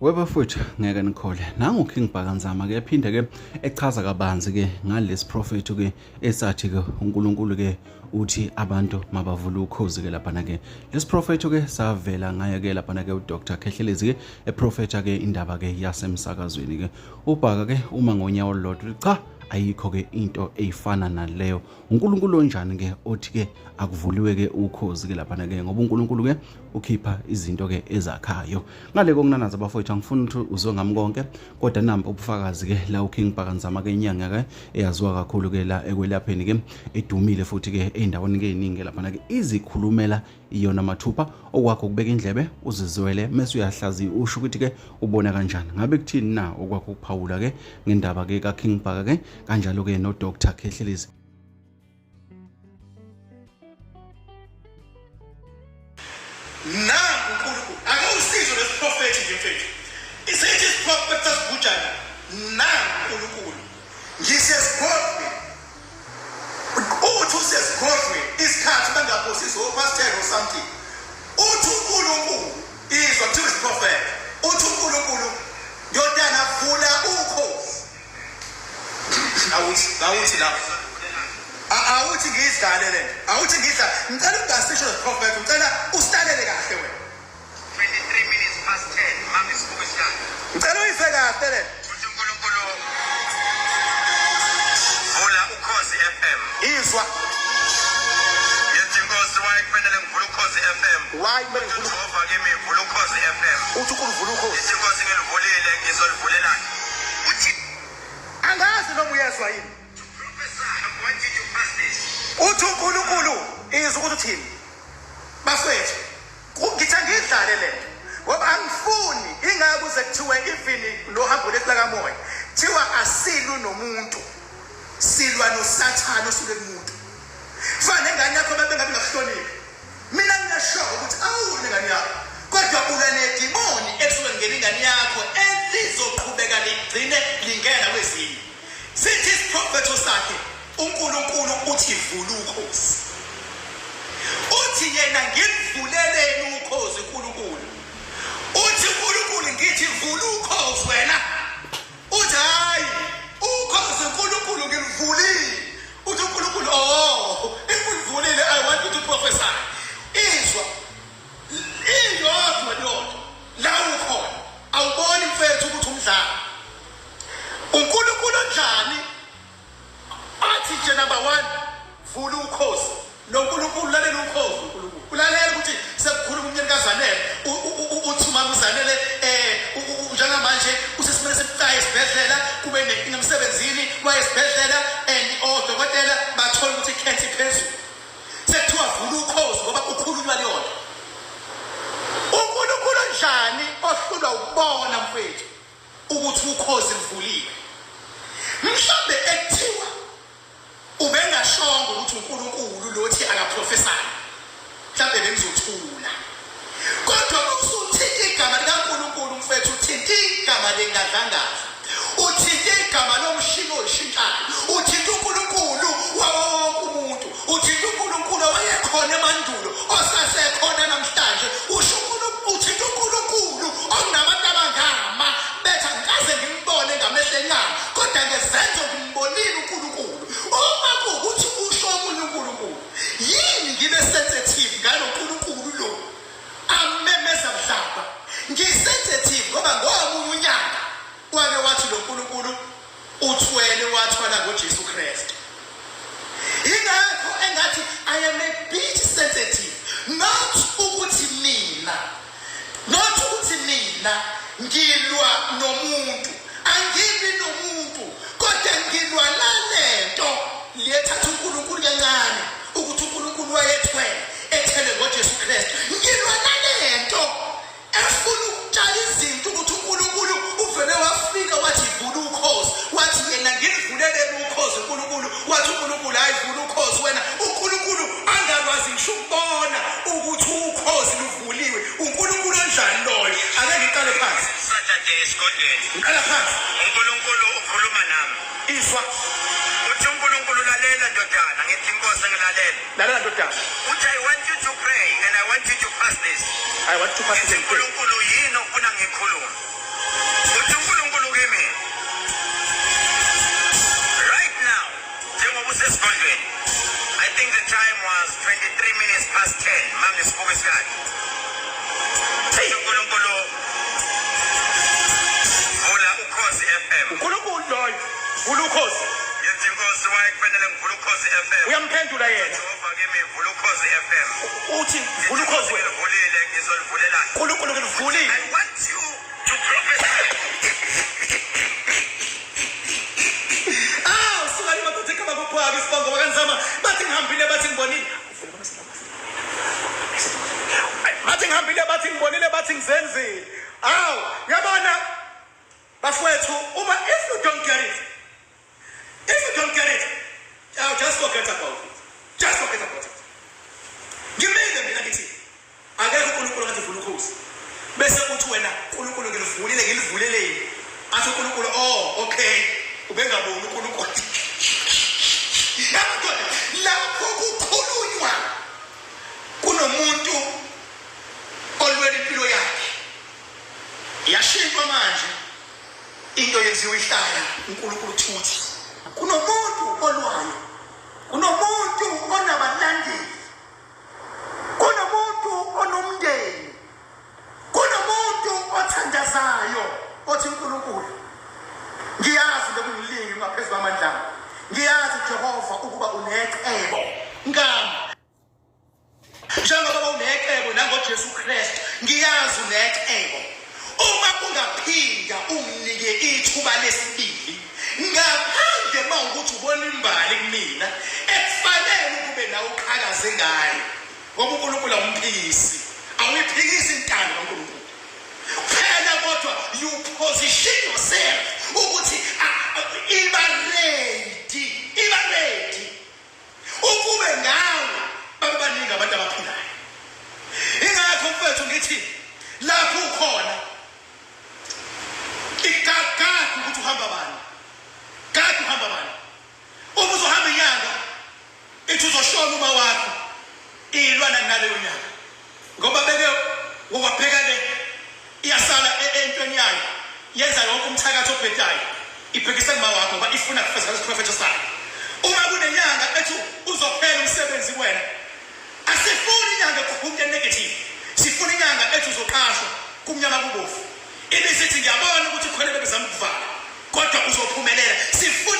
Webafuthu ngeke nikhole nangu King Bhakanzama ke phinde ke echaza kabanzi ke ngalesi prophet ke esathi ke uNkulunkulu ke uthi abantu mabavula ukhozi ke lapha ke lesi prophet ke savela ngaye ke lapha ke uDr Khehlelezi ke eprofeta ke indaba ke yasemsakazweni ke ubhaka ke uma ngonyawo lodwa cha ayikho ke into eyifana naleyo uNkulunkulu onjani ke othi ke akuvuliwe ke ukhozi ke lapha ke ngoba uNkulunkulu ke ukhipha izinto ke ezakhayo ngale kokunanaza abafowethu angifuni ukuthi uzongami konke kodwa nampa ubufakazi ke la uKing Bhakanzama ke inyanga ke eyaziwa kakhulu ke la ekwelapheni ke edumile futhi ke eindaweni ke eziningi lapha ke izikhulumela iyona mathupha okwakho kubeka indlebe uzizwele mase uyahlazi usho ukuthi ke ubona kanjani ngabe kuthini na okwakho ukuphawula ke ngendaba ke kaKing Bhaka ke kanjalo ke no Dr Khehlelezi. Nangu uNkulunkulu akawusizo lesiprofethi nje mfethu isithi isiprofethi sasibujana nangu uNkulunkulu ngisesigodwe uthi usesigodwe isikhathi bangaphosisi opastor or something uthi uNkulunkulu izwa kuthiwa isiprofethi uthi uNkulunkulu yodana vula ukhozi awuthi la awuthi ngidlale le awuthi ngidla ngicela ungasisho lesiprofethi ngicela ustalele kahle wena 23 minutes past 10 mama isibuko sihlala ngicela uyise kahle le uthi uNkulunkulu vula ukhozi FM izwa yethi inkosi wayefanele ngivula ukhozi FM why kumele ngivule Jehova kimi vula ukhozi FM uthi uNkulunkulu vula ukhozi yethi inkosi ngilivulile ngizolivulelana uthi angazi noma uyezwa yini professor I want you to pass this uthi uNkulunkulu izwa ukuthi uthini bafethu ngithi ngidlale le ngoba angifuni ingakuze kuthiwe ifini lohambo lehlaka moya thiwa asilu nomuntu silwa noSathane osuke kumuntu fana engane yakho babengabe ngakuhloniphi mina nginasho ukuthi awune ngane yakho kodwa ulwa nedimoni esuke ngene ingane yakho elizoqhubeka ligcine lingena kwezinye sithi isiprofethi sakhe uNkulunkulu uthi vula ukhozi uthi yena ngivuleleni ukhozi uNkulunkulu uthi uNkulunkulu ngithi vula ukhozi wena uthi hayi ukhozi uNkulunkulu ngivulile uthi uNkulunkulu ngivulile I want you to prophesy izwa iyodwa lodwa la ukhona awuboni mfethu ukuthi umdlalo uNkulunkulu onjani athi nje number 1 vula ukhozi noNkulunkulu lalela ukhozi uNkulunkulu ulalela ukuthi sekukhuluma umnyenikazanele uthi umamuzanele njengamanje usesimele sebucayi esibhedlela kube nenkinga emsebenzini waye esibhedlela and odokotela bathola ukuthi cancer phezulu sekuthiwa vula ukhozi ngoba ukhulunywa leyona uNkulunkulu onjani ohlulwa ukubona mfethu ukuthi ukhozi livuliwe mhlambe ekuthiwa ubengashongo ukuthi uNkulunkulu lothi akaprofesayo mhlambe bengizothula kodwa usuthinta igama likaNkulunkulu mfethu uthinta igama lengadlangaza uthinta igama lomshilo oyishintshayo uthinta uNkulunkulu wawonke umuntu uthinta uNkulunkulu owayekhona emandulo osasekhona namhlanje usho uthinta uNkulunkulu okunabantu abangama betha ngikaze ngimbone ngamehlo enyama kodwa ngezenzo ngimbonile uNkulunkulu uma kuukuthi usho omunye uNkulunkulu yini ngibe sensitive ngalo uNkulunkulu lo amemeza mhlaba ngisensitive ngoba ngomunye unyaka wake wathi lo uNkulunkulu uthwele wathwala ngoJesu Kristu ingakho engathi I am a bit sensitive not ukuthi mina ngilwa nomuntu angilwi nomuntu kodwa ngilwa nalento lethatha uNkulunkulu kancane ukuthi uNkulunkulu wayethwele ethele ngoJesu Kristu ngilwa nalento efuna ukutshala izinto ukuthi uNkulunkulu uvele wafika wathi vula ukhozi wathi yena ngivulelele ukhozi uNkulunkulu wathi uNkulunkulu ayivula ukhozi wena uNkulunkulu angakwazi ngisho ukubona ukuthi ukhozi luvuliwe uNkulunkulu onjani loyo ake ngiqale phansi Saturday esigodlweni ngiqala phansi uNkulunkulu ukhuluma nami izwa uthi uNkulunkulu lalela ndodana ngithi inkosi ngilalela lalela ndodana uthi I want you to pray and I want you to fast this I want to pass it in prayer. uNkulunkulu yini ofuna ngikhulume uthi uNkulunkulu kimi right now njengoba usesigodlweni. I think the time was 23 minutes past 10 mangisibuka isikhathi. uNkulunkulu vula Ukhozi FM. uNkulunkulu loyo vula Ukhozi. Yethi Nkosi wayefanele ngivula Ukhozi FM. Uyamphendula yena. Jehova kimi vula Ukhozi FM. Uthi vula Ukhozi wena. Ngivulile ngizolivulela. uNkulunkulu ngivulile. I want you to prophesy. Sukani madoda kama kuphaka isibongo bakanzama bathi ngihambile bathi ngibonile. Bathi ngihambile bathi ngibonile bathi ngizenzile. Yabona bafowethu uma if you don't get it. Just forget about it. Just forget about it. Ngimele mina ngithi akekho uNkulunkulu ngathi vula Ukhozi. Bese uthi wena uNkulunkulu ngilivuleleni. Athi uNkulunkulu okay. Ubengaboni uNkulunkulu. Lapho kukhulunywa kunomuntu olwela impilo yakhe. Yashintshwa manje into yenziwe ihlaya uNkulunkulu thuthi. Kunomuntu olwayo. Kunomuntu onabalandeli. Kunomuntu onomndeni. Kunomuntu othandazayo othi uNkulunkulu. Ngiyazi lokuyilingi ngaphezulu kwamandla. Ngiyazi Jehova ukuba unecebo. Ngami. Njengoba unecebo nangoJesu Kristu, ngiyazi unecebo. Uma ungaphinda unginike ithuba lesibili, ngaphandle mawukuthi ubona imbali kumina, ekufanele kube nawe uqhakaze ngayo. Ngoba uNkulunkulu umphikisi. Awuyiphikisi intando kaNkulunkulu. Phela kodwa you position yourself ukuthi iba ready ukube ngawe babaningi abantu abaphilayo. Ingakho mfethu ngithi lapho ukhona ikakade ukuthi uhamba bani. Kade uhamba bani. Uma uzohamba inyanga ethi uzoshona uma wakho ilwana naleyo nyanga. Ngoba beke wabheka le iyasala entweni yayo. Yenza yonke umthakathi obhedayo. Ibhekisa kuma wakho ngoba ifuna kufeza isiprofethi sakhe. Uma kunenyanga ethi uzophela umsebenzi wena. Asifuni inyanga kuphumule negative. Sifuna inyanga ethi uzoqashwa kumnyama kubofu. Ibisithi ngiyabona ukuthi khona bebezama ukuvala. Kodwa uzophumelela. Sifuna